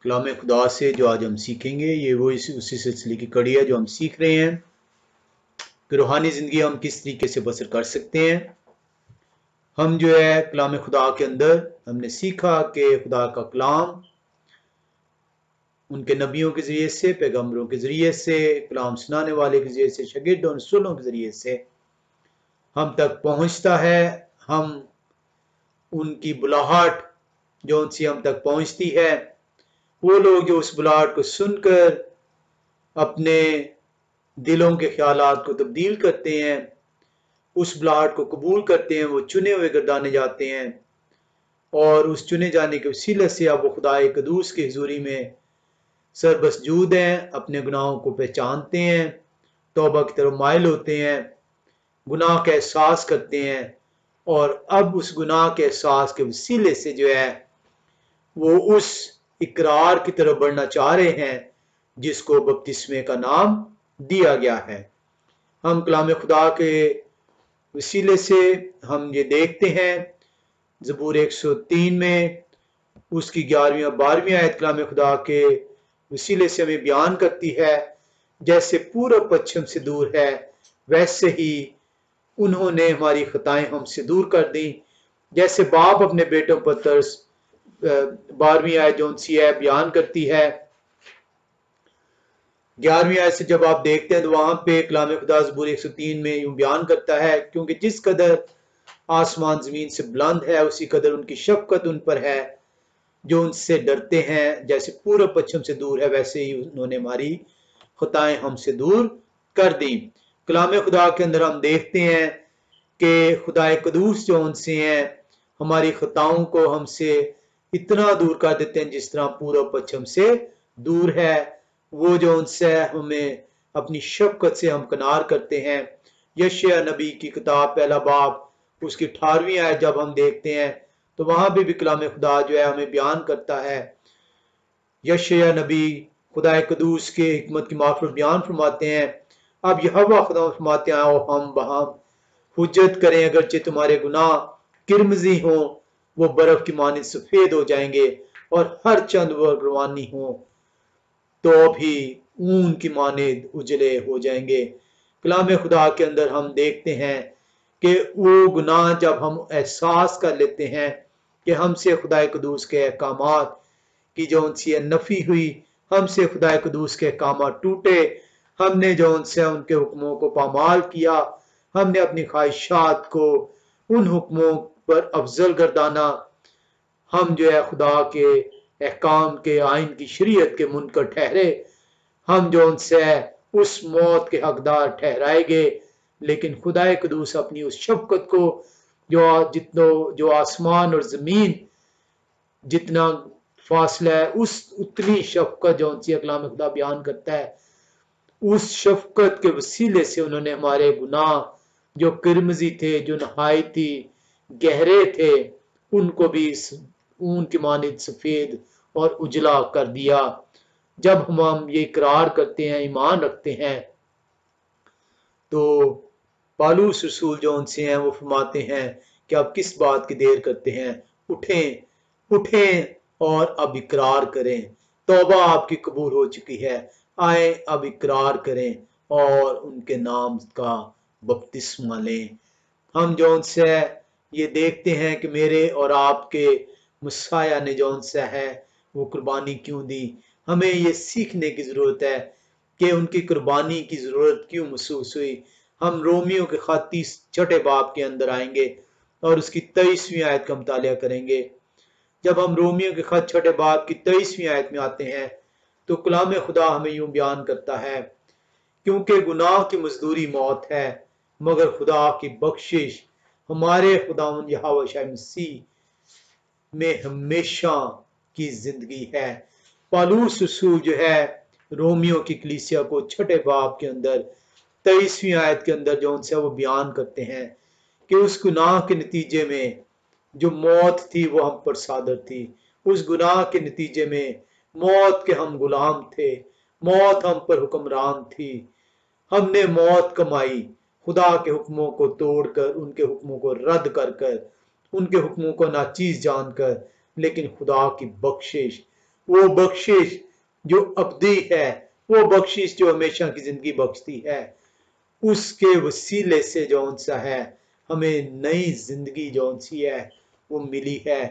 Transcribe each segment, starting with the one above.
कलाम खुदा से जो आज हम सीखेंगे ये वो उसी सिलसिले की कड़ी है जो हम सीख रहे हैं कि रूहानी ज़िंदगी हम किस तरीके से बसर कर सकते हैं। हम जो है कलाम खुदा के अंदर हमने सीखा कि खुदा का कलाम उनके नबियों के ज़रिए से, पैगम्बरों के ज़रिए से, कलाम सुनाने वाले के ज़रिए से, शागिर्दों और रसूलों के ज़रिए से हम तक पहुँचता है। हम उनकी बुलाहट जो उनसे हम तक पहुँचती है, वो लोग जो उस बुलाहट को सुनकर अपने दिलों के ख्यालात को तब्दील करते हैं, उस बुलाहट को कबूल करते हैं, वो चुने हुए गर्दाने जाते हैं और उस चुने जाने के वसीले से अब वो खुदाए कदूस की हुजूरी में सरबसजूद हैं, अपने गुनाहों को पहचानते हैं, तौबा की तरफ माइल होते हैं, गुनाह का एहसास करते हैं और अब उस गुनाह के एहसास के वसीले से जो है वो उस इकरार की तरफ बढ़ना चाह रहे हैं जिसको बपतिस्मे का नाम दिया गया है। हम कलाम खुदा के वसीले से हम ये देखते हैं ज़बूर 103 में उसकी 11वीं और 12वीं आयत कलाम खुदा के वसीले से हमें बयान करती है, जैसे पूरब पश्चिम से दूर है वैसे ही उन्होंने हमारी खताएं हमसे दूर कर दी। जैसे बाप अपने बेटों पर तरस 12वीं आयत जो सी है बयान करती है। 11वीं आयत से जब आप देखते हैं तो वहां पे कलाम खुदा ज़बूर 103 में यूं बयान करता है, क्योंकि जिस कदर आसमान जमीन से बुलंद है उसी कदर उनकी शफकत उन पर है जो उनसे डरते हैं। जैसे पूरब पश्चिम से दूर है वैसे ही उन्होंने हमारी खताएं हमसे दूर कर दी। कलाम खुदा के अंदर हम देखते हैं कि खुदाए कदूस जो उनसे हैं हमारी खताओं को हमसे इतना दूर कर देते हैं जिस तरह पूरब पश्चिम से दूर है। वो जो उनसे हमें अपनी शफकत से हमकनार करते हैं। यशायाह नबी की किताब पहला बाब उसकी 18वीं आयत जब हम देखते हैं तो वहां भी कलाम खुदा जो है हमें बयान करता है। यशायाह नबी खुदा कदूस के हिकमत की मार्फत बयान फरमाते हैं, अब यहोवा खुदा फरमाते हैं, आओ हम बहम हुज्जत करें, अगरचे तुम्हारे गुनाह किरमजी हो वो बर्फ की मानिंद सफेद हो जाएंगे और हर चंद वो रवानी हो तो भी ऊन की मानिद उजले हो जाएंगे। कलाम खुदा के अंदर हम देखते हैं कि वो गुनाह जब हम एहसास कर लेते हैं कि हमसे खुदा कदूस के अहकामात की जो उनसे नफी हुई, हमसे खुदा कदूस के अहकामात टूटे, हमने जो उनसे उनके हुक्मों को पामाल किया, हमने अपनी ख्वाहिशात को उन हुक्मों पर अफजल गर्दाना, हम जो है खुदा के अहकाम के आइन की शरीयत के मुनकर ठहरे, हम जो उनसे उस मौत के हकदार ठहराए गए। लेकिन खुदा कदूस अपनी उस शफकत को जो आसमान और जमीन जितना फासला है उस उतनी शफकत जो उनसे कलाम खुदा बयान करता है, उस शफकत के वसीले से उन्होंने हमारे गुनाह जो किरमजी थे, जो नहायती गहरे थे, उनको भी ऊन की मानिद सफेद और उजला कर दिया। जब हम ये इकरार करते हैं, ईमान रखते हैं, तो पालूस रसूल जो उनसे हैं वो फरमाते हैं कि आप किस बात की देर करते हैं, उठें और अब इकरार करें, तौबा आपकी कबूल हो चुकी है, आए अब इकरार करें और उनके नाम का बपतिस्मा लें। हम जो उनसे ये देखते हैं कि मेरे और आपके मुसाया ने जो उनसे है वो कुर्बानी क्यों दी। हमें ये सीखने की ज़रूरत है कि उनकी कुर्बानी की ज़रूरत क्यों महसूस हुई। हम रोमियो के खत 6 बाब के अंदर आएंगे और उसकी 23वीं आयत का मुतालिया करेंगे। जब हम रोमियो के खत 6 बाब की 23वीं आयत में आते हैं तो कलाम खुदा हमें यूं बयान करता है, क्योंकि गुनाह की मजदूरी मौत है मगर खुदा की बख्शिश हमारे खुदावंद यहोवा यीशु मसीह में हमेशा की जिंदगी है। पालूस रसूल जो है रोमियो की कलीसिया को 6 बाब के अंदर 23वीं आयत के अंदर जो उनसे वो बयान करते हैं कि उस गुनाह के नतीजे में जो मौत थी वो हम पर सादर थी, उस गुनाह के नतीजे में मौत के हम गुलाम थे, मौत हम पर हुक्मरान थी, हमने मौत कमाई खुदा के हुक्मों को तोड़कर, उनके हुक्मों को रद्द कर कर, उनके हुक्मों को नाचीज जानकर। लेकिन खुदा की बख्शिश वो बख्शिश जो अब्दी है, वो बख्शिश जो हमेशा की जिंदगी बख्शती है, उसके वसीले से जौन सा है हमें नई जिंदगी जौन सी है वो मिली है।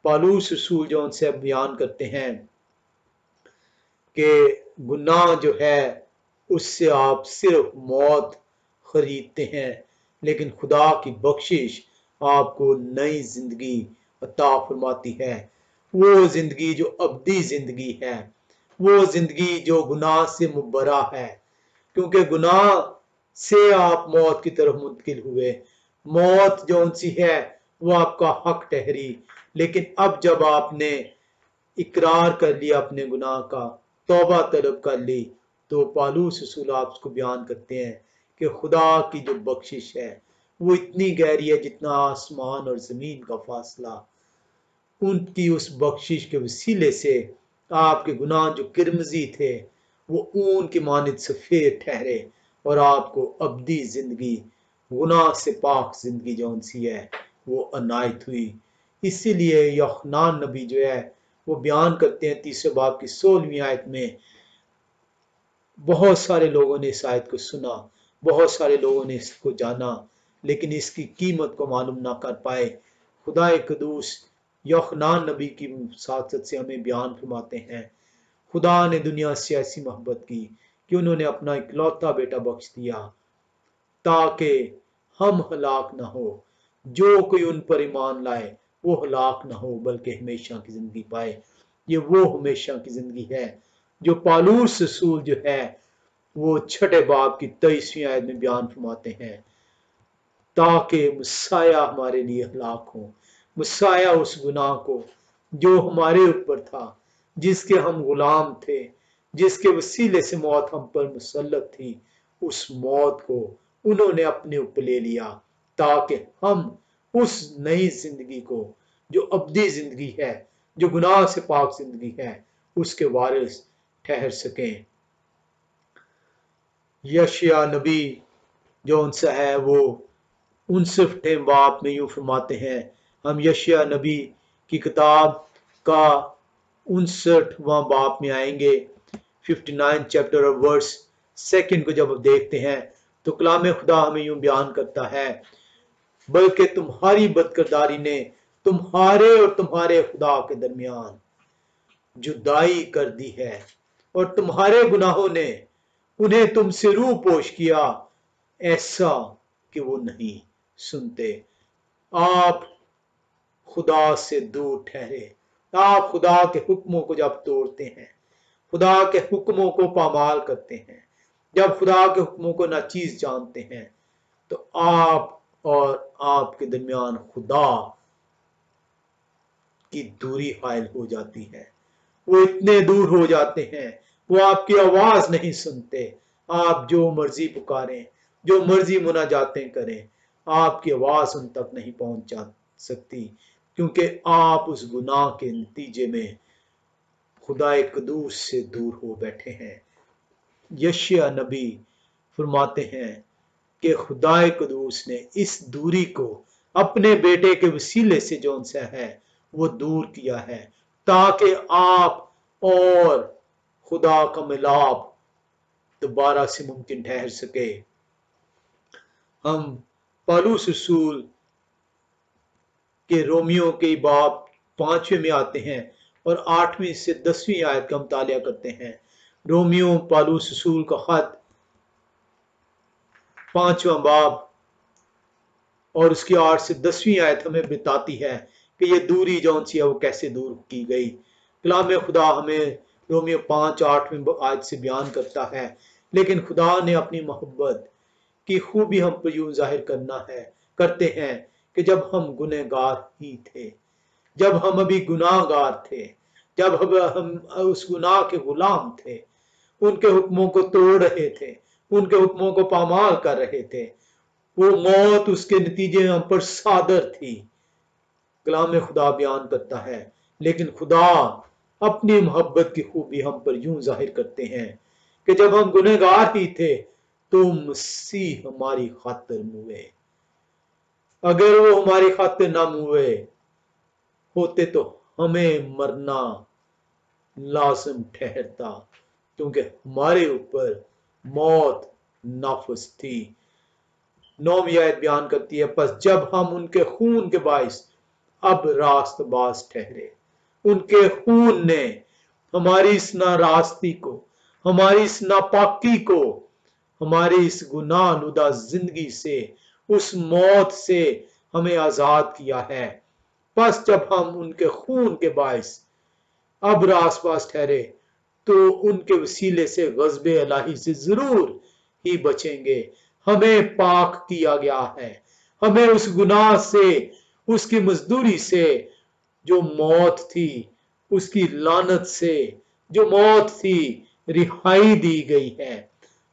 पालूस रसूल जौन से बयान करते हैं कि गुनाह जो है उससे आप सिर्फ मौत खरीदते हैं, लेकिन खुदा की बख्शिश आपको नई जिंदगी अता फरमाती है। वो जिंदगी जो अब्दी जिंदगी है, वो जिंदगी जो गुनाह से मुबरा है, क्योंकि गुनाह से आप मौत की तरफ मुंतकिल हुए। मौत जौन सी है वो आपका हक ठहरी, लेकिन अब जब आपने इकरार कर लिया अपने गुनाह का, तौबा तलब कर ली, तो पालूस रसूल आपको बयान करते हैं कि खुदा की जो बख्शिश है वो इतनी गहरी है जितना आसमान और जमीन का फासला। उनकी उस बख्शिश के वसीले से आपके गुनाह जो किरमजी थे वो ऊन की मानित सफेद ठहरे और आपको अब्दी जिंदगी, गुनाह से पाक जिंदगी जौन सी है वो अनायत हुई। इसीलिए यूहन्ना नबी जो है वो बयान करते हैं 3 बाब की 16वीं आयत में, बहुत सारे लोगों ने इस आयत को सुना, बहुत सारे लोगों ने इसको जाना, लेकिन इसकी कीमत को मालूम ना कर पाए। खुदा कदूस यूहन्ना नबी की साथ से हमें बयान फरमाते हैं, खुदा ने दुनिया से ऐसी मोहब्बत की कि उन्होंने अपना इकलौता बेटा बख्श दिया ताकि हम हलाक ना हो, जो कोई उन पर ईमान लाए वो हलाक ना हो बल्कि हमेशा की जिंदगी पाए। ये वो हमेशा की जिंदगी है जो पालूस रसूल जो है वो 6 बाब की 23वीं आयत में बयान फरमाते हैं, ताकि मुसाया हमारे लिए हलाक हो। मुसाया उस गुनाह को जो हमारे ऊपर था, जिसके हम गुलाम थे, जिसके वसीले से मौत हम पर मुसल्लत थी, उस मौत को उन्होंने अपने ऊपर ले लिया ताकि हम उस नई जिंदगी को जो अब्दी जिंदगी है, जो गुनाह से पाक जिंदगी है, उसके वारिस ठहर सकें। यशिया नबी जो उनसे है वो 59 बाब में यूं फरमाते हैं, हम यशिया नबी की किताब का 59वां बाब में आएंगे, 59 चैप्टर और वर्स 2 को जब देखते हैं तो कलाम खुदा हमें यूं बयान करता है, बल्कि तुम्हारी बदकिरदारी ने तुम्हारे और तुम्हारे खुदा के दरमियान जुदाई कर दी है, और तुम्हारे गुनाहों ने उन्हें तुमसे रूह पोश किया, ऐसा कि वो नहीं सुनते। आप खुदा से दूर ठहरे। आप खुदा के हुक्मों को जब तोड़ते हैं, खुदा के हुक्मों को पामाल करते हैं, जब खुदा के हुक्मों को नाचीज जानते हैं, तो आप और आपके दरमियान खुदा की दूरी हायल हो जाती है। वो इतने दूर हो जाते हैं, वो आपकी आवाज नहीं सुनते। आप जो मर्जी पुकारें, जो मर्जी मुनाजातें करें, आपकी आवाज उन तक नहीं पहुंच जा सकती, क्योंकि आप उस गुनाह के नतीजे में खुदा कदूस से दूर हो बैठे हैं। यशिया नबी फरमाते हैं कि खुदा कदूस ने इस दूरी को अपने बेटे के वसीले से जो उनसे है वो दूर किया है, ताकि आप और खुदा का मिलाप दोबारा से मुमकिन ठहर सके। हम पालूस रसूल के रोमियो के बाब 5वें में आते हैं और 8वीं से 10वीं आयत का मुतालिया करते हैं। रोमियो पालूस रसूल का खत 5वां बाब और उसकी 8 से 10वीं आयत हमें बताती है कि ये दूरी जौन सी है वो कैसे दूर की गई। कलाम खुदा हमें रोमियो 5:8 आयत से बयान करता है, लेकिन खुदा ने अपनी मोहब्बत की खूबी हम पर यूं जाहिर करते हैं कि जब हम गुनहगार ही थे, जब हम अभी गुनाहगार थे, जब हम उस गुनाह के गुलाम थे, उनके हुक्मों को तोड़ रहे थे, उनके हुक्मों को पामाल कर रहे थे, वो मौत उसके नतीजे में हम पर सादर थी। कलाम खुदा बयान करता है, लेकिन खुदा अपनी मोहब्बत की खूबी हम पर यूं जाहिर करते हैं कि जब हम गुनहगार ही थे तो मसीह हमारी खातिर मुए। अगर वो हमारी खातिर ना मुए होते तो हमें मरना लाजम ठहरता, क्योंकि हमारे ऊपर मौत नाफिज थी। 9वीं आयत बयान करती है, बस जब हम उनके खून के बाइस अब रास्तबाज ठहरे। उनके खून ने हमारी इस नारास्ती को, हमारी इस नापाकी को, हमारी इस गुनाहनुदा जिंदगी से, उस मौत से हमें आजाद किया है। बस जब हम उनके खून के बाइस अब रास्तबाज ठहरे तो उनके वसीले से गज़ब इलाही से जरूर ही बचेंगे। हमें पाक किया गया है, हमें उस गुनाह से, उसकी मजदूरी से जो मौत थी, उसकी लानत से जो मौत थी, रिहाई दी गई है।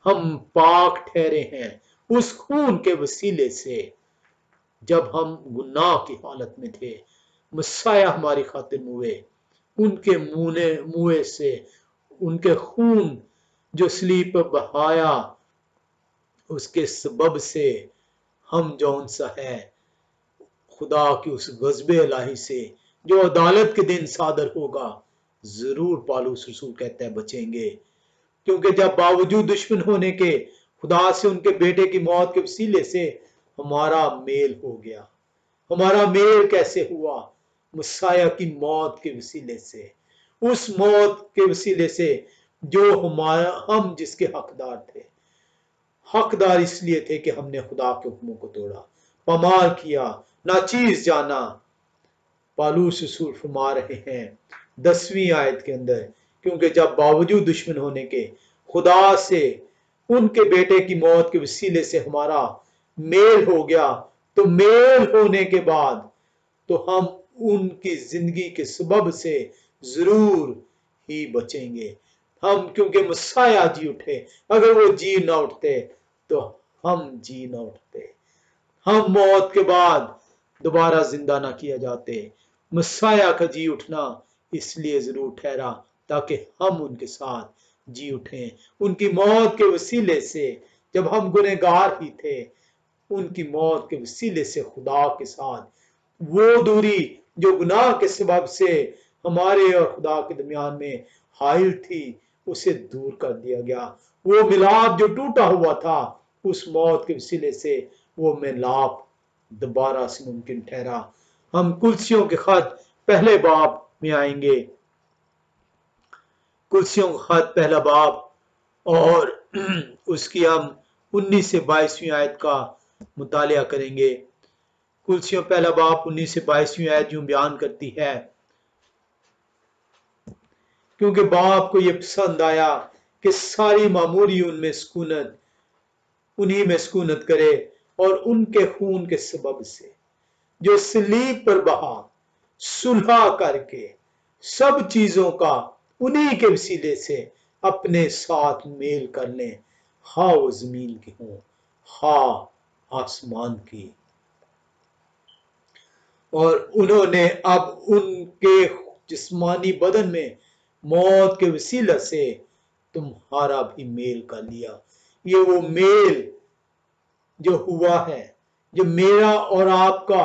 हम पाक ठहरे हैं उस खून के वसीले से। जब हम गुनाह की हालत में थे, मसाया हमारी खातिर मुए, उनके मुए से, उनके खून जो सलीब पर बहाया, उसके सबब से हम जौन सा है खुदा की उस गज़ब इलाही से जो अदालत के दिन सादर होगा, जरूर पौलुस रसूल कहता है बचेंगे। क्योंकि जब बावजूद दुश्मन होने के खुदा से उनके बेटे की मौत के वसीले से हमारा मेल हो गया। हमारा मेल कैसे हुआ? मसाया की मौत के वसीले से, उस मौत के वसीले से जो हम जिसके हकदार थे। हकदार इसलिए थे कि हमने खुदा के हुक्मों को तोड़ा, पमाल किया, नाचीज जाना। पौलुस रसूल फरमा रहे हैं 10वीं आयत के अंदर, क्योंकि जब बावजूद दुश्मन होने के खुदा से उनके बेटे की मौत के वसीले से हमारा मेल हो गया, तो मेल होने के बाद तो हम उनकी जिंदगी के सबब से जरूर ही बचेंगे। हम क्योंकि मसाया जी उठे, अगर वो जी ना उठते तो हम जी ना उठते, हम मौत के बाद दोबारा जिंदा ना किया जाते। मसाया का जी उठना इसलिए जरूर ठहरा ताकि हम उनके साथ जी उठें। उनकी मौत के वसीले से, जब हम गुनहगार ही थे, उनकी मौत के वसीले से खुदा के साथ वो दूरी जो गुनाह के सबब से हमारे और खुदा के दरमियान में हाइल थी, उसे दूर कर दिया गया। वो मिलाप जो टूटा हुआ था, उस मौत के वसीले से वो मिलाप दोबारा से मुमकिन ठहरा। हम कुलसियों के खत पहले बाब में आएंगे, कुलसियों का खत पहला बाब, और उसकी हम 19 से 22वीं आयत का मुतालिया करेंगे। कुलसियों पहला बाब 19 से 22वीं आयत यूं बयान करती है, क्योंकि बाप को यह पसंद आया कि सारी मामूरी उनमें सुकूनत, उन्हीं में सुकूनत करे, और उनके खून के सबब से जो सलीब पर बहा, सुलह करके सब चीजों का उन्हीं के वसीले से अपने साथ मेल कर लें, हा वो जमीन की हो, हा आसमान की। और उन्होंने अब उनके जिस्मानी बदन में मौत के वसीला से तुम्हारा भी मेल कर लिया। ये वो मेल जो हुआ है, जो मेरा और आपका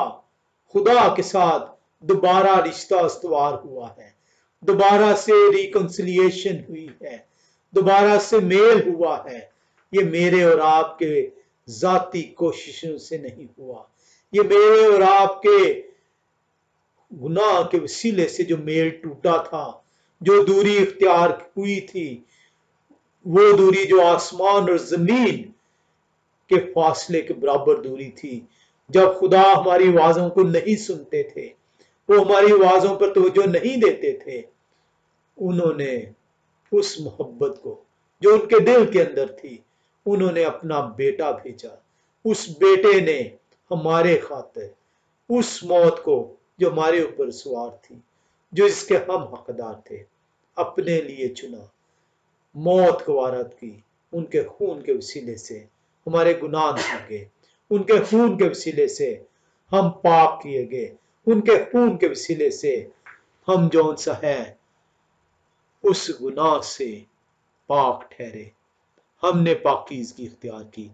खुदा के साथ दोबारा रिश्ता इस्तवार हुआ है, दोबारा से रिकंसिलिएशन हुई है, दोबारा से मेल हुआ है। ये मेरे और आपके जाती कोशिशों से नहीं हुआ, ये मेरे और आपके गुनाह के वसीले से जो मेल टूटा था, जो दूरी इख्तियार हुई थी, वो दूरी जो आसमान और जमीन के फासले के बराबर दूरी थी। जब खुदा हमारी आवाजों को नहीं सुनते थे, वो हमारी आवाजों पर तवज्जो नहीं देते थे, उन्होंने उस मोहब्बत को जो उनके दिल के अंदर थी, उन्होंने अपना बेटा भेजा। उस बेटे ने हमारे खातिर उस मौत को जो हमारे ऊपर सवार थी, जो इसके हम हकदार थे, अपने लिए चुना, मौत गवारत की। उनके खून के वसीले से हमारे गुनाह धुल गए, उनके खून के वसीले से हम पाक किए गए, उनके खून के वसीले से हम जौन सा है उस गुनाह से पाक ठहरे। हमने पाकीज़गी इख्तियार की,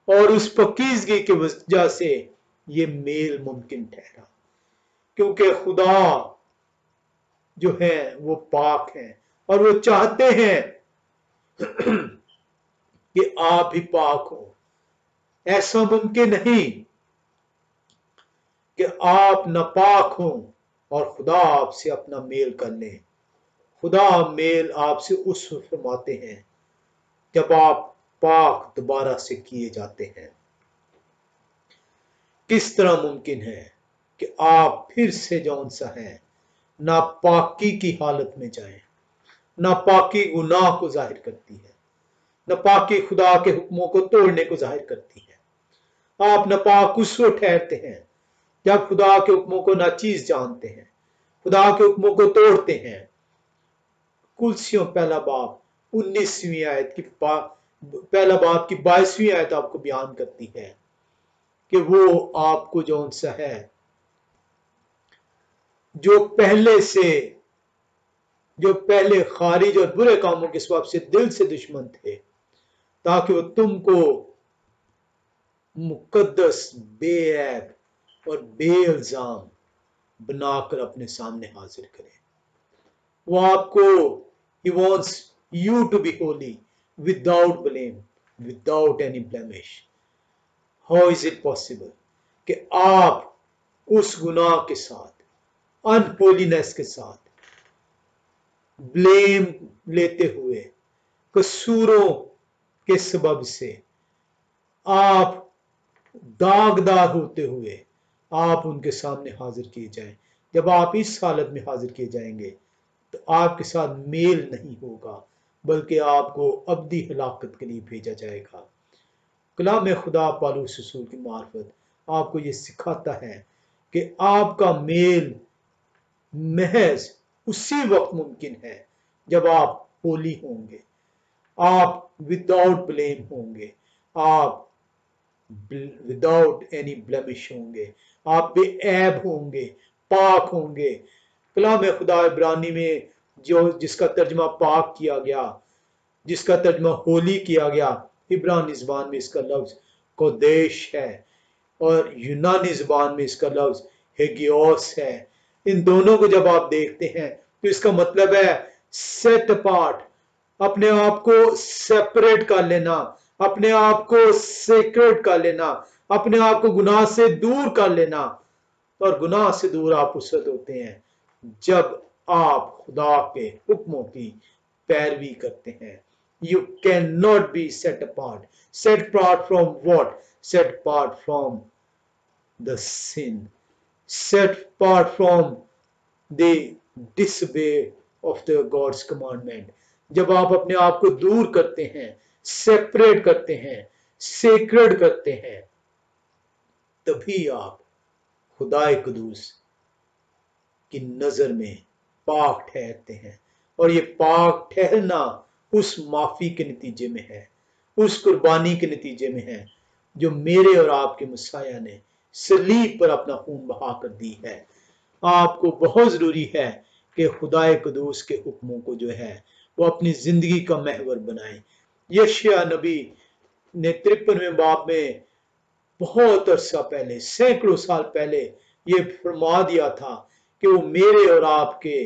और उस पाकीज़गी की वजह से ये मेल मुमकिन ठहरा, क्योंकि खुदा जो है वो पाक है, اور وہ چاہتے ہیں کہ آپ بھی پاک ہو۔ ایسا ممکن نہیں کہ آپ ناپاک ہوں اور خدا آپ سے اپنا میل کر لیں۔ خدا میل آپ سے اس وقت فرماتے ہیں جب آپ پاک دوبارہ سے کیے جاتے ہیں۔ کس طرح ممکن ہے کہ آپ پھر سے جون سا ہے ناپاکی کی حالت میں جائیں؟ ناپاکی گناہ کو ظاہر کرتی ہے، ناپاکی خدا کے حکموں کو توڑنے کو ظاہر کرتی ہے۔ آپ ناپاک اس وقت ٹھہرتے ہیں جب خدا کے حکموں کو ناچیز جانتے ہیں، خدا کے حکموں کو توڑتے ہیں۔ کلسیوں پہلا باب 19ویں آیت کی پہلا باب کی 22ویں آیت آپ کو بیان کرتی ہے کہ وہ آپ کو جون سا ہے جو پہلے خارج اور برے کاموں کے سبب سے دل سے دشمن تھے، تاکہ وہ تم کو مقدس، بے عیب اور بے الزام بنا کر اپنے سامنے حاضر کرے۔ وہ آپ کو he wants you to be holy without blame, without any blemish. How is it possible کہ آپ اس گناہ کے ساتھ، unholiness کے ساتھ، بلیم لیتے ہوئے، قصوروں کے سبب سے آپ داغدار ہوتے ہوئے آپ ان کے سامنے حاضر کیے جائیں؟ جب آپ اس حالت میں حاضر کیے جائیں گے تو آپ کے ساتھ میل نہیں ہوگا، بلکہ آپ کو ابدی ہلاکت کے لیے بھیجا جائے گا۔ کلام خدا پالوس رسول کی معرفت آپ کو یہ سکھاتا ہے کہ آپ کا میل محض اسی وقت ممکن ہے جب آپ ہولی ہوں گے، آپ وداؤٹ بلیم ہوں گے، آپ وداؤٹ اینی بلیمش ہوں گے، آپ بے عیب ہوں گے، پاک ہوں گے۔ کلام خدا عبرانی میں جس کا ترجمہ پاک کیا گیا، جس کا ترجمہ ہولی کیا گیا، عبرانی زبان میں اس کا لفظ قدیش ہے اور یونانی زبان میں اس کا لفظ ہیگیوس ہے۔ ان دونوں کو جب آپ دیکھتے ہیں تو اس کا مطلب ہے سیٹ اپارٹ، اپنے آپ کو سیپریٹ کر لینا، اپنے آپ کو سیکرٹ کر لینا، اپنے آپ کو گناہ سے دور کر لینا۔ اور گناہ سے دور آپ اس وقت ہوتے ہیں جب آپ خدا کے حکموں کی پیروی کرتے ہیں۔ You cannot be set apart. Set apart from what? Set apart from the sin. Set apart from the disobey of the God's commandment. جب آپ اپنے آپ کو دور کرتے ہیں، سیپریٹ کرتے ہیں، سیکرڈ کرتے ہیں، تبھی آپ خدا قدوس کی نظر میں پاک ٹھہرتے ہیں۔ اور یہ پاک ٹھہرنا اس معافی کے نتیجے میں ہے، اس قربانی کے نتیجے میں ہے جو میرے اور آپ کے مسیح نے صلیب پر اپنا خون بہا کر دی ہے۔ آپ کو بہت ضروری ہے کہ خدا قدوس کے حکموں کو جو ہے وہ اپنی زندگی کا محور بنائیں۔ یشیع نبی نے 53ویں باب میں بہت عرصہ پہلے، سینکڑوں سال پہلے یہ فرما دیا تھا کہ وہ میرے اور آپ کے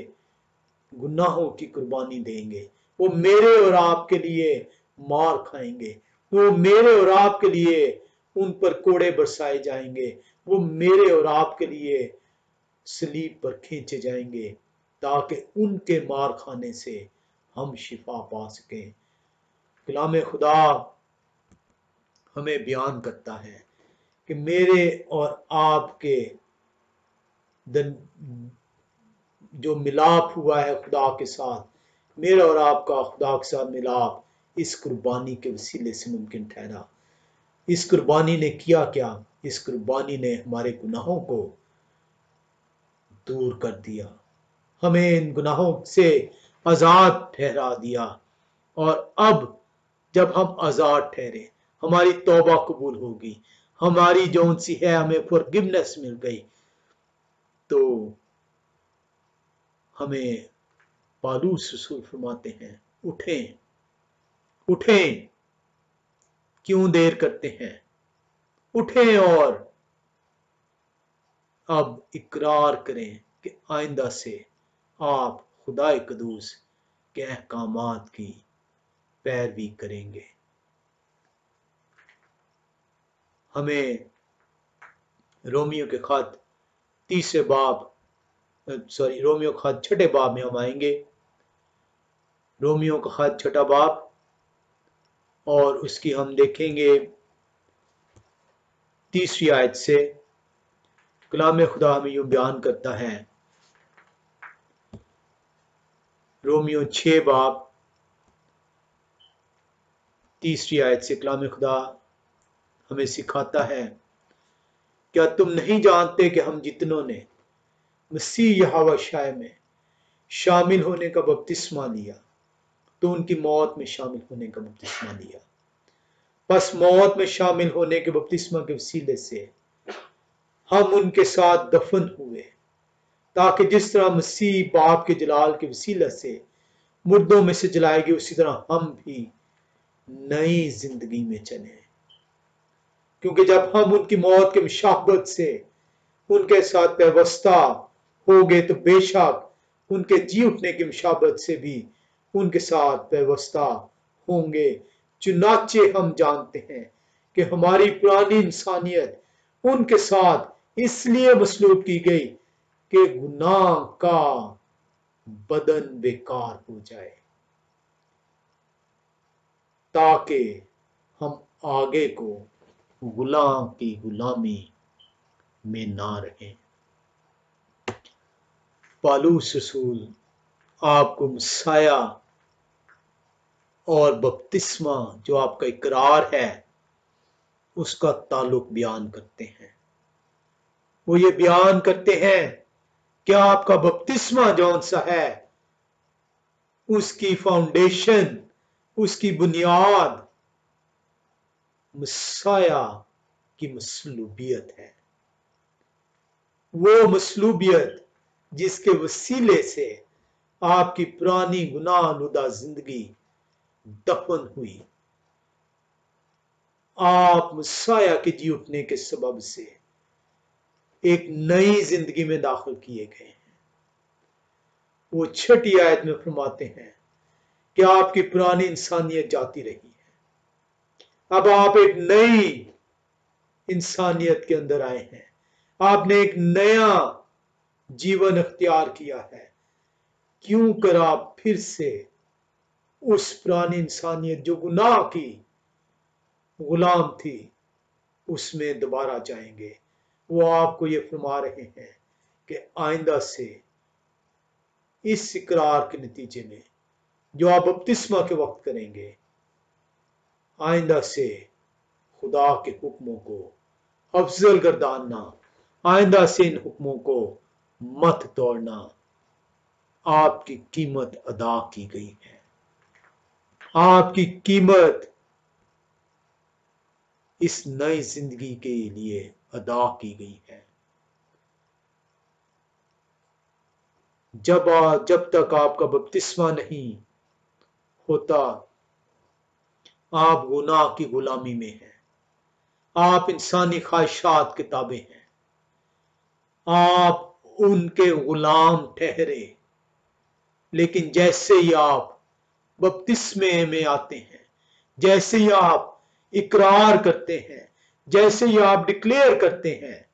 گناہوں کی قربانی دیں گے، وہ میرے اور آپ کے لیے مار کھائیں گے، وہ میرے اور آپ کے لیے ان پر کوڑے برسائے جائیں گے، وہ میرے اور آپ کے لیے صلیب پر کھینچے جائیں گے تاکہ ان کے مار کھانے سے ہم شفا پا سکیں۔ کلام خدا ہمیں بیان کرتا ہے کہ میرے اور آپ کے جو ملاپ ہوا ہے خدا کے ساتھ، میرا اور آپ کا خدا کے ساتھ ملاپ اس قربانی کے وسیلے سے ممکن ٹھہرا۔ اس قربانی نے کیا کیا؟ اس قربانی نے ہمارے گناہوں کو دور کر دیا، ہمیں ان گناہوں سے آزاد ٹھہرا دیا۔ اور اب جب ہم آزاد ٹھہرے، ہماری توبہ قبول ہوگی، ہماری جون سی ہے ہمیں forgiveness مل گئی، تو ہمیں پالوس رسول فرماتے ہیں اٹھیں، اٹھیں، کیوں دیر کرتے ہیں؟ اٹھیں اور اب اقرار کریں کہ آئندہ سے آپ خدا قدوس के अहकामात की पैरवी करेंगे। हमें रोमियो के खत रोमियो का खत छठे बाब में हम आएंगे। रोमियो का खत छठा बाब, और उसकी हम देखेंगे 3री आयत से। कलाम खुदा हमें यूं बयान करता है, रोमियो 6 बाब 3री आयत से कलाम खुदा हमें सिखाता है, क्या तुम नहीं जानते कि हम जितनों ने मसीह यहोवा शाय में शामिल होने का बपतिस्मा लिया तो उनकी मौत में शामिल होने का बपतिस्मा लिया। बस मौत में शामिल होने के बपतिस्मा के वसीले से हम उनके साथ दफन हुए, ताकि जिस तरह मसीह बाप के जलाल के वसीले से मुर्दों में से जलाए गए, उसी तरह हम भी नई जिंदगी में चले। क्योंकि जब हम उनकी मौत के मुशाबत से उनके साथ पेवस्ता हो गए, तो बेशक उनके जी उठने की मुशाबत से भी उनके साथ पेवस्ता होंगे। चुनाचे हम जानते हैं कि हमारी पुरानी इंसानियत उनके साथ इसलिए मसलूब की गई कि गुनाह का बदन बेकार हो जाए, ताकि हम आगे को गुलाम की गुलामी में ना रहें। पौलुस रसूल आपको मसाया और बपतिस्मा जो आपका इकरार है उसका ताल्लुक बयान करते हैं। वो ये बयान करते हैं कि आपका बपतिस्मा जौन सा है उसकी फाउंडेशन, उसकी बुनियाद मसाया की मसलूबियत है। वो मसलूबियत जिसके वसीले से आपकी पुरानी गुनाह आलूदा जिंदगी दफन हुई, आप मसाया के जी उठने के सबब से एक नई जिंदगी में दाखिल किए गए हैं। वो 6ठी आयत में फरमाते हैं कि आपकी पुरानी इंसानियत जाती रही है, अब आप एक नई इंसानियत के अंदर आए हैं। आपने एक नया जीवन अख्तियार किया है। क्यों कर आप फिर से उस पुरानी इंसानियत जो गुनाह की गुलाम थी उसमें दोबारा जाएंगे। वो आपको ये फरमा रहे हैं कि आइंदा से इस इकरार के नतीजे में जो आप बपतिस्मा के वक्त करेंगे, आइंदा से खुदा के हुक्मों को अफजल गर्दानना, आइंदा से इन हुक्मों को मत तोड़ना, आपकी कीमत अदा की गई है। आपकी कीमत इस नई जिंदगी के लिए अदा की गई है। जब तक आपका बपतिस्मा नहीं होता, आप गुनाह की गुलामी में हैं, आप इंसानी ख्वाहिशात के ताबे हैं, आप उनके गुलाम ठहरे। लेकिन जैसे ही आप बपतिस्मे में आते हैं, जैसे ही आप इकरार करते हैं, जैसे ही आप डिक्लेयर करते हैं,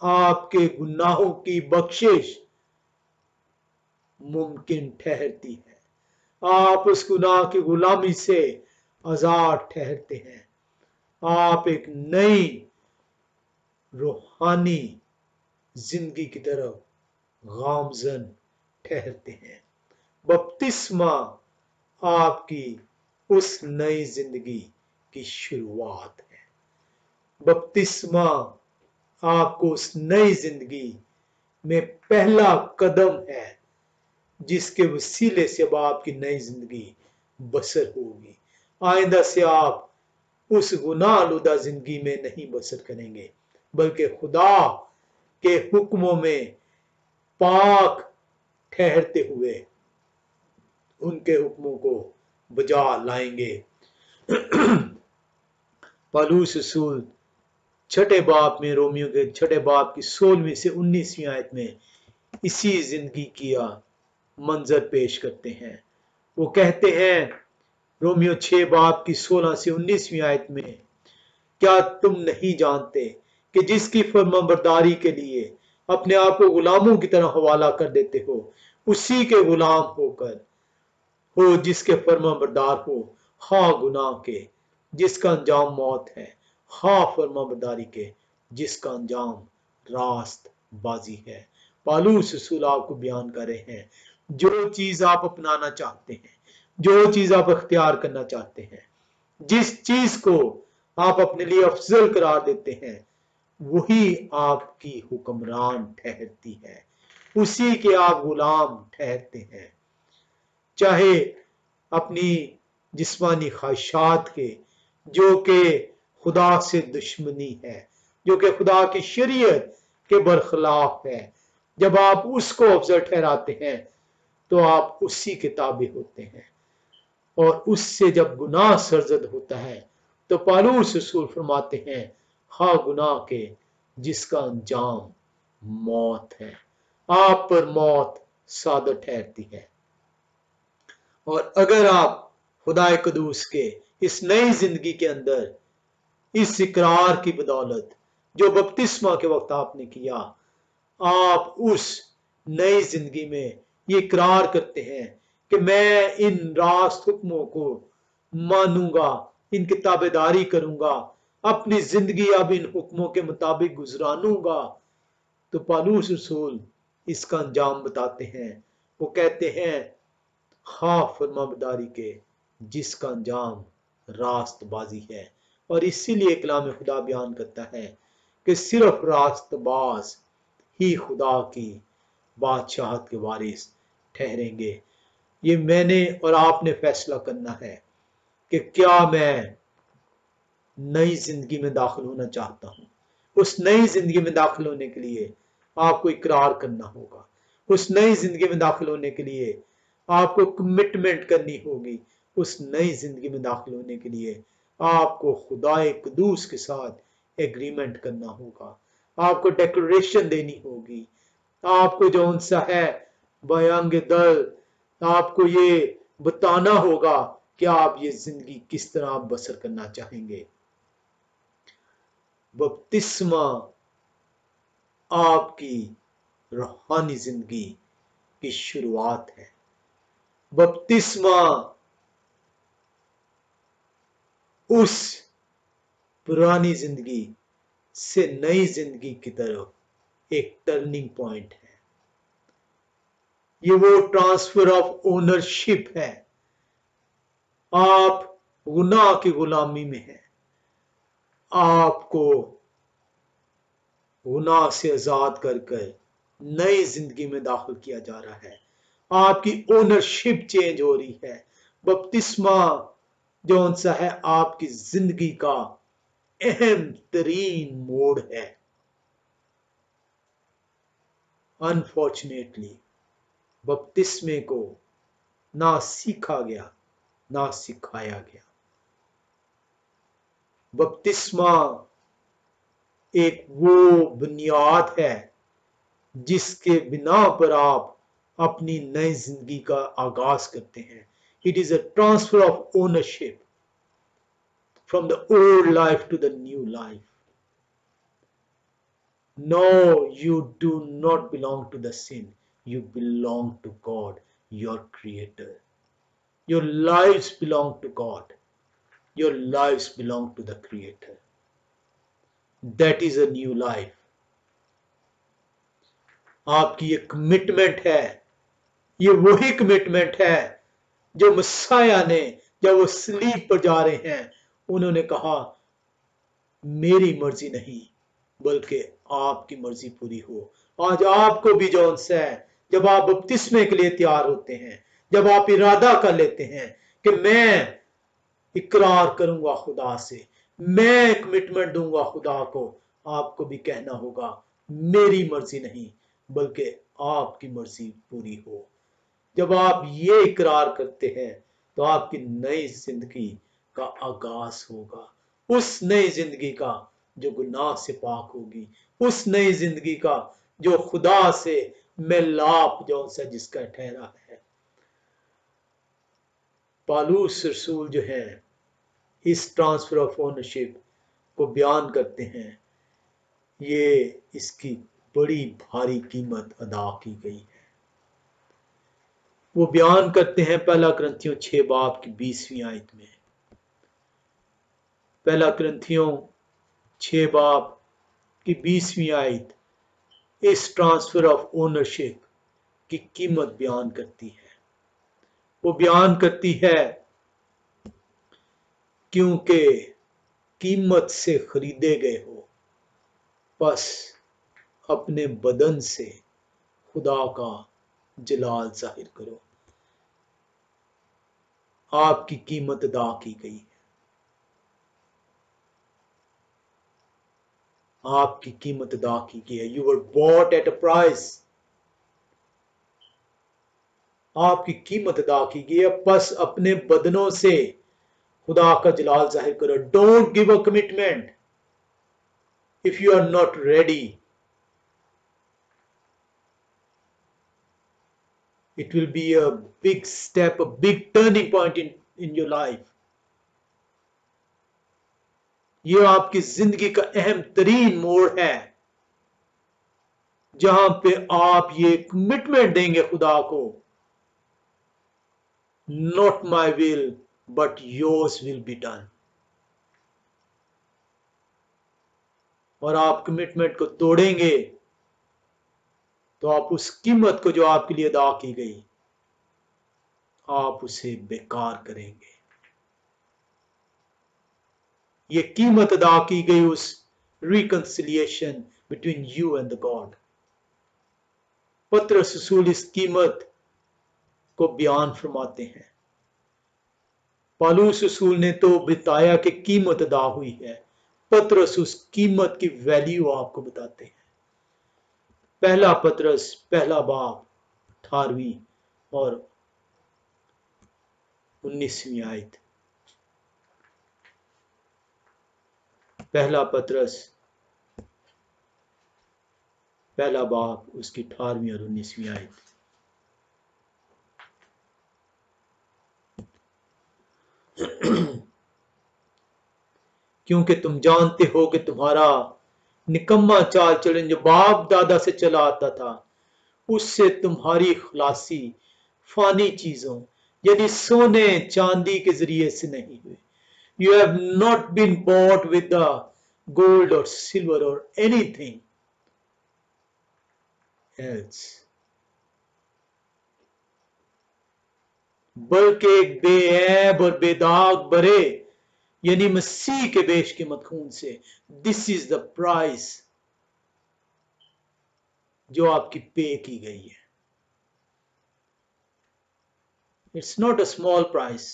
आपके गुनाहों की बख्शिश मुमकिन ठहरती है। आप उस गुनाह की गुलामी से आजाद ठहरते हैं। आप एक नई रूहानी जिंदगी की तरफ गामजन ठहरते हैं। बपतिस्मा आपकी उस नई जिंदगी की शुरुआत है। बपतिस्मा आपको उस नई जिंदगी में पहला कदम है जिसके वसीले से अब आपकी नई जिंदगी बसर होगी। आइंदा से आप उस गुनाह आलूदा जिंदगी में नहीं बसर करेंगे, बल्कि खुदा के हुक्मों में पाक ठहरते हुए उनके हुक्मों को बजा लाएंगे। पौलुस रसूल 6ठे बाब में, रोमियो के 6ठे बाब की 16वीं से 19वीं आयत में इसी जिंदगी की मंजर पेश करते हैं। वो कहते हैं रोमियो 6 बाब की 16 से 19वीं आयत में, क्या तुम नहीं जानते कि जिसकी फर्माबरदारी के लिए अपने आप को गुलामों की तरह हवाला कर देते हो, उसी के गुलाम होकर हो जिसके फर्माबरदार हो, हाँ गुनाह के जिसका अंजाम मौत है, हाँ फर्माबरदारी के जिसका अंजाम रास्त बाजी है। पालूस रसूल आपको बयान कर रहे हैं, जो चीज आप अपनाना चाहते हैं, जो चीज आप अख्तियार करना चाहते हैं, जिस चीज को आप अपने लिए अफजल करार देते हैं, वही आपकी हुक्मरान ठहरती है, उसी के आप गुलाम ठहरते हैं। चाहे अपनी जिस्मानी ख्वाहिशात के, जो कि खुदा से दुश्मनी है, जो कि खुदा की शरीयत के बरखिलाफ है, जब आप उसको अफजल ठहराते हैं तो आप उसी के ताबे होते हैं। और उससे जब गुनाह सरजद होता है तो पालूस रसूल फरमाते हैं, हाँ गुनाह के जिसका अंजाम मौत है, आप पर मौत सादर ठहरती है। और अगर आप खुदा कदूस के इस नई जिंदगी के अंदर इस इकरार की बदौलत जो बपतिस्मा के वक्त आपने किया, आप उस नई जिंदगी में ये इकरार करते हैं कि मैं इन रास्त हुक्मों को मानूंगा, इनकी ताबेदारी करूंगा, अपनी जिंदगी अब इन हुक्मों के मुताबिक गुजरानूंगा, तो पालूस रसूल इसका अंजाम बताते हैं। वो कहते हैं, हाँ फरमाबरदारी के जिसका अंजाम रास्तबाजी है। और इसीलिए कलाम खुदा बयान करता है कि सिर्फ रास्तबाज ही खुदा की बादशाहत के वारिस ठहरेंगे। ये मैंने और आपने फैसला करना है कि क्या मैं नई जिंदगी में दाखिल होना चाहता हूं। उस नई जिंदगी में दाखिल होने के लिए आपको इकरार करना होगा। उस नई जिंदगी में दाखिल होने के लिए आपको कमिटमेंट करनी होगी। उस नई जिंदगी में दाखिल होने के लिए आपको खुदाए कदूस के साथ एग्रीमेंट करना होगा, आपको डिक्लेरेशन देनी होगी, आपको जो उनसा है बयांग दल, आपको ये बताना होगा कि आप ये जिंदगी किस तरह आप बसर करना चाहेंगे। बपतिस्मा आपकी रूहानी जिंदगी की शुरुआत है। बपतिस्मा उस पुरानी जिंदगी से नई जिंदगी की तरफ एक टर्निंग पॉइंट है। ये वो ट्रांसफर ऑफ ओनरशिप है। आप गुनाह की गुलामी में हैं, आपको गुनाह से आजाद कर कर नई जिंदगी में दाखिल किया जा रहा है। आपकी ओनरशिप चेंज हो रही है। बपतिस्मा जो सा है आपकी जिंदगी का अहम तरीन मोड़ है। अनफॉर्चुनेटली बपतिस्मे को ना सीखा गया ना सिखाया गया। बपतिस्मा एक वो बुनियाद है जिसके बिना पर आप अपनी नई जिंदगी का आगाज करते हैं। It is a transfer of ownership from the old life to the new life. No, you do not belong to the sin. You belong to God, your creator. Your lives belong to God. Your lives belong to the creator. That is a new life. आपकी ये commitment है, ये वही commitment है जो Messiah ने जब वो स्लीप पर जा रहे हैं उन्होंने कहा, मेरी मर्जी नहीं बल्कि आपकी मर्जी पूरी हो। आज आपको भी जो है, जब आप बपतिस्मे के लिए तैयार होते हैं, जब आप इरादा कर लेते हैं कि मैं इकरार करूंगा खुदा से, मैं कमिटमेंट दूंगा खुदा को, आपको भी कहना होगा मेरी मर्जी नहीं बल्कि आपकी मर्जी पूरी हो। जब आप ये इकरार करते हैं तो आपकी नई जिंदगी का आगाज होगा, उस नई जिंदगी का जो गुनाह से पाक होगी, उस नई जिंदगी का जो खुदा से मिलाप जो जिसका ठहरा है। پالوس رسول جو ہے اس ٹرانسفر آف اونرشپ کو بیان کرتے ہیں، یہ اس کی بڑی بھاری قیمت ادا کی گئی ہے۔ وہ بیان کرتے ہیں پہلا کرنتھیوں 6 باب کی 20ویں آیت میں، پہلا کرنتھیوں 6 باب کی 20ویں آیت اس ٹرانسفر آف اونرشپ کی قیمت بیان کرتی ہے۔ وہ بیان کرتی ہے کیونکہ قیمت سے خریدے گئے ہو، بس اپنے بدن سے خدا کا جلال ظاہر کرو۔ آپ کی قیمت ادا کی گئی ہے، آپ کی قیمت ادا کی گئی ہے۔ You were bought at a price۔ آپ کی قیمت ادا کی گئی ہے، بس اپنے بدنوں سے خدا کا جلال ظاہر کرو۔ Don't give a commitment if you are not ready. It will be a big step, a big turning point in your life. یہ آپ کی زندگی کا اہم ترین موڑ ہے جہاں پہ آپ یہ کمٹمنٹ دیں گے خدا کو، not my will but yours will be done۔ اور آپ کمٹمنٹ کو توڑیں گے تو آپ اس قیمت کو جو آپ کے لیے ادا کی گئی آپ اسے بیکار کریں گے۔ یہ قیمت ادا کی گئی اس reconciliation between you and the God. پطرس رسول اس قیمت کو بیان فرماتے ہیں۔ پالوس رسول نے تو بتایا کہ قیمت ادا ہوئی ہے، پطرس اس قیمت کی ویلیو آپ کو بتاتے ہیں۔ پہلا پطرس پہلا باب 18ویں اور 19ویں آیت۔ پہلا پطرس پہلا باب اس کی 18ویں اور 19ویں آیت۔ کیونکہ تم جانتے ہو کہ تمہارا نکما چال چلن جو باپ دادا سے چلا آتا تھا، اس سے تمہاری خلاصی فانی چیزوں یعنی سونے چاندی کے ذریعے سے نہیں ہوئے۔ You have not been bought with the gold or silver or anything else، بلکہ ایک بے عیب اور بے داغ برے یعنی مسیح کے بیش قیمت خون سے۔ This is the price جو آپ کی پے کی گئی ہے۔ It's not a small price،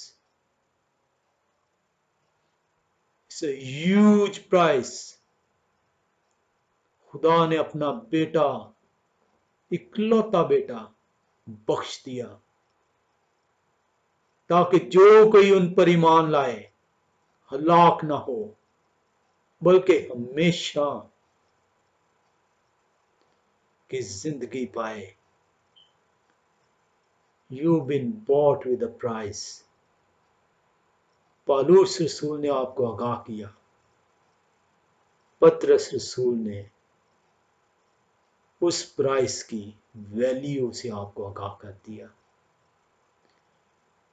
it's a huge price۔ خدا نے اپنا بیٹا، اکلوتا بیٹا بخش دیا تاکہ جو کوئی ان پر ایمان لائے ہلاک نہ ہو بلکہ ہمیشہ کی زندگی پائے۔ You've been bought with a price۔ پالوس رسول نے آپ کو آگاہ کیا، پطرس رسول نے اس پرائس کی ویلیو سے آپ کو آگاہ کر دیا۔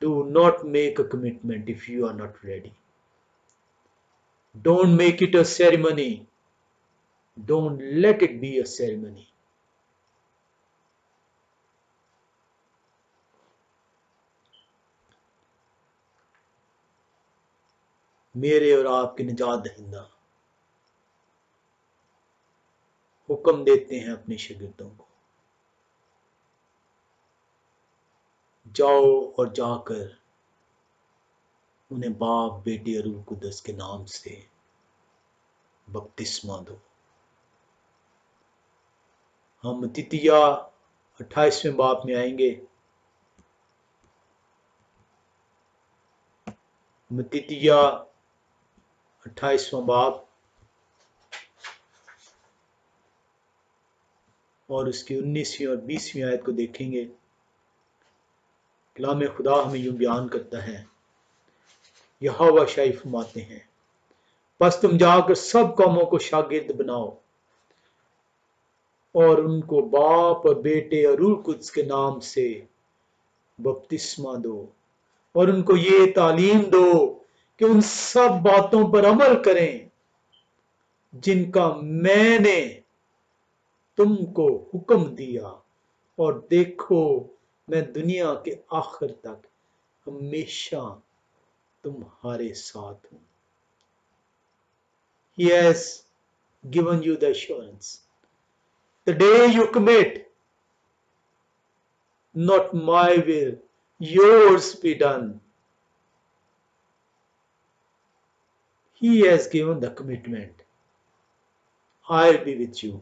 Do not make a commitment if you are not ready۔ Don't make it a ceremony۔ Don't let it be a ceremony۔ میرے اور آپ کے نجات دہندہ حکم دیتے ہیں اپنے شاگردوں کو، جاؤ اور جا کر انہیں باپ بیٹے اور روح القدس کے نام سے بپتسمہ دو۔ ہم متیتیہ 28ویں باب میں آئیں گے۔ متیتیہ 28واں باب اور اس کی 19ویں اور 20ویں آیت کو دیکھیں گے۔ کلام خدا ہمیں یوں بیان کرتا ہے، यहोवा शाही फरमाते हैं, बस तुम जाकर सब कौमों को शागिर्द बनाओ और उनको बाप और बेटे और रूह कुद्स के नाम से बपतिस्मा दो और उनको ये तालीम दो कि उन सब बातों पर अमल करें जिनका मैंने तुमको हुक्म दिया, और देखो मैं दुनिया के आखिर तक हमेशा तुम्हारे साथ हूं। He has given you the assurance. The day you commit, not my will, yours be done. He has given the commitment. I'll be with you.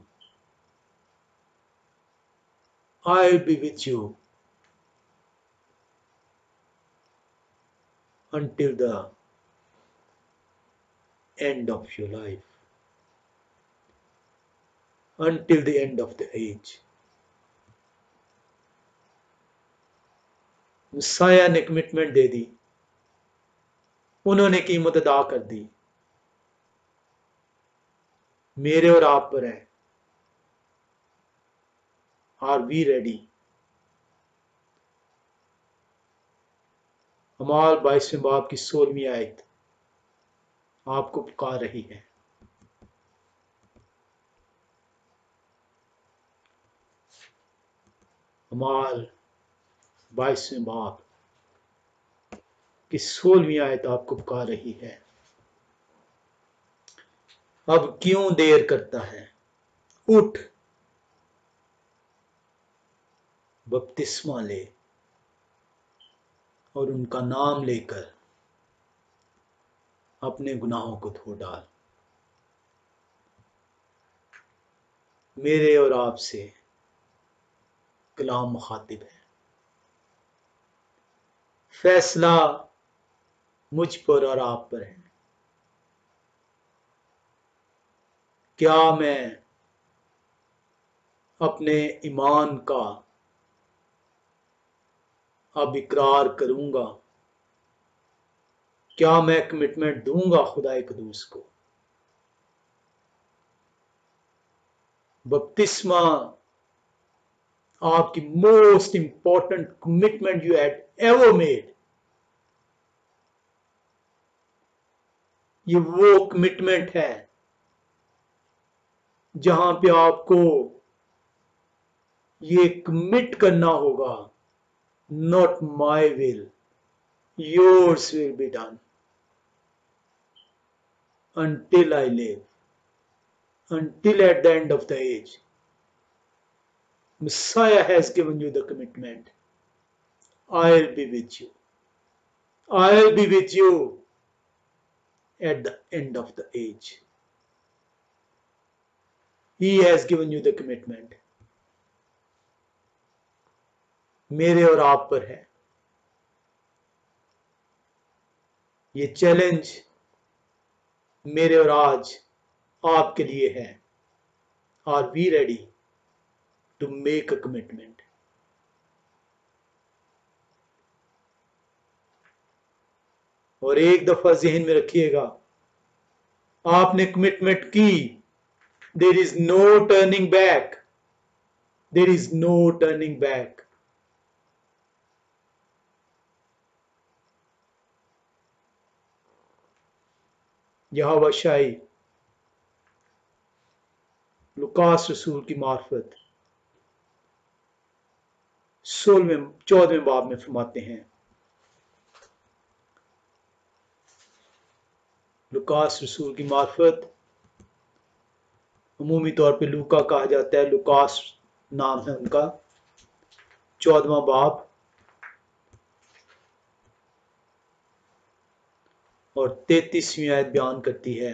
I'll be with you until the end of your life, until the end of the age. मसाया ने commitment दे दी, उन्होंने कीमत अदा कर दी, मेरे और आप पर है। Are we ready? अमाल 22वें बाब की 16वीं आयत आपको पुकार रही है। अमाल 22वें बाब की 16वीं आयत आपको पुकार रही है। अब क्यों देर करता है? उठ, बपतिस्मा ले और उनका नाम लेकर अपने गुनाहों को धो डाल। मेरे और आपसे कलाम मुखातिब है। फैसला मुझ पर और आप पर है। क्या मैं अपने ईमान का अब इकरार करूंगा? क्या मैं कमिटमेंट दूंगा खुदा कदूस को? बपतिस्मा आपकी most important commitment you had ever made. ये वो कमिटमेंट है जहां पे आपको ये कमिट करना होगा, not my will, yours will be done until I live, until at the end of the age. Messiah has given you the commitment. I'll be with you. I'll be with you at the end of the age. He has given you the commitment. मेरे और आप पर है ये challenge, मेरे और आज आपके लिए है। Are we ready to make a commitment? और एक दफा जहन में रखिएगा, आपने कमिटमेंट की, there is no turning back, there is no turning back. यहोवा शाही लुकास रसूल की मार्फत 14वें बाब में फरमाते हैं। लुकास रसूल की मार्फत, अमूमी तौर पे लूका कहा जाता है, लुकास नाम है उनका, 14वां बाब और 33वीं आयत बयान करती है,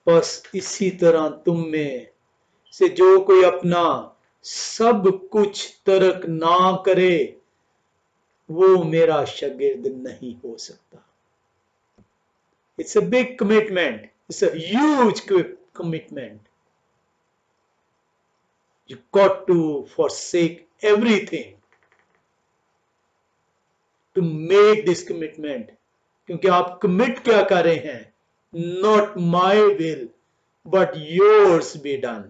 बस इसी तरह तुम में से जो कोई अपना सब कुछ तर्क ना करे वो मेरा शागिर्द नहीं हो सकता। It's a big commitment. It's a huge commitment. You got to forsake everything. to make this commitment, क्योंकि आप कमिट क्या कर रहे हैं, not my will but yours be done.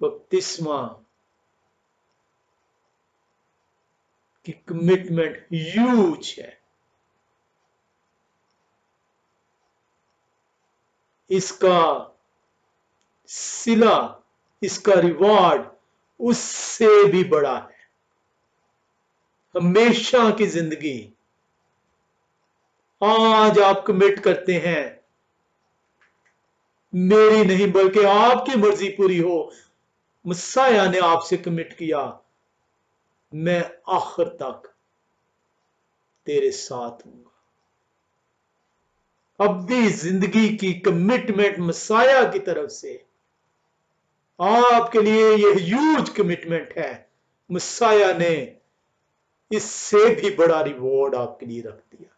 बपतिस्मा की कमिटमेंट ह्यूज है. इसका सिला, इसका रिवार्ड उससे भी बड़ा है. हमेशा की जिंदगी आज आप कमिट करते हैं, मेरी नहीं बल्कि आपकी मर्जी पूरी हो. मसाया ने आपसे कमिट किया, मैं आखिर तक तेरे साथ हूंगा. अब्दी जिंदगी की कमिटमेंट मसाया की तरफ से आपके लिए यह ह्यूज कमिटमेंट है. मसाया ने इससे भी बड़ा रिवॉर्ड आपके लिए रख दिया.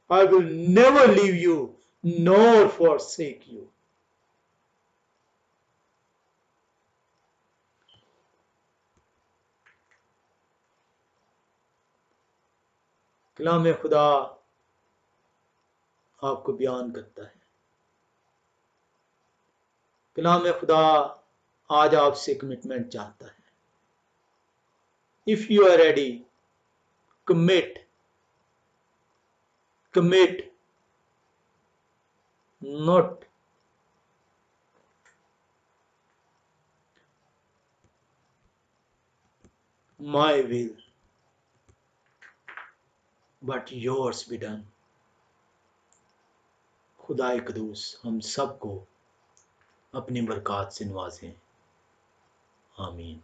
I will never leave you nor forsake you. कलाम खुदा आपको बयान करता है. कलाम खुदा आज आपसे कमिटमेंट चाहता है. If you are ready, commit. Not my will but yours be done. खुदाए कदूस हम सबको अपनी बरकत से नवाजें. आमीन.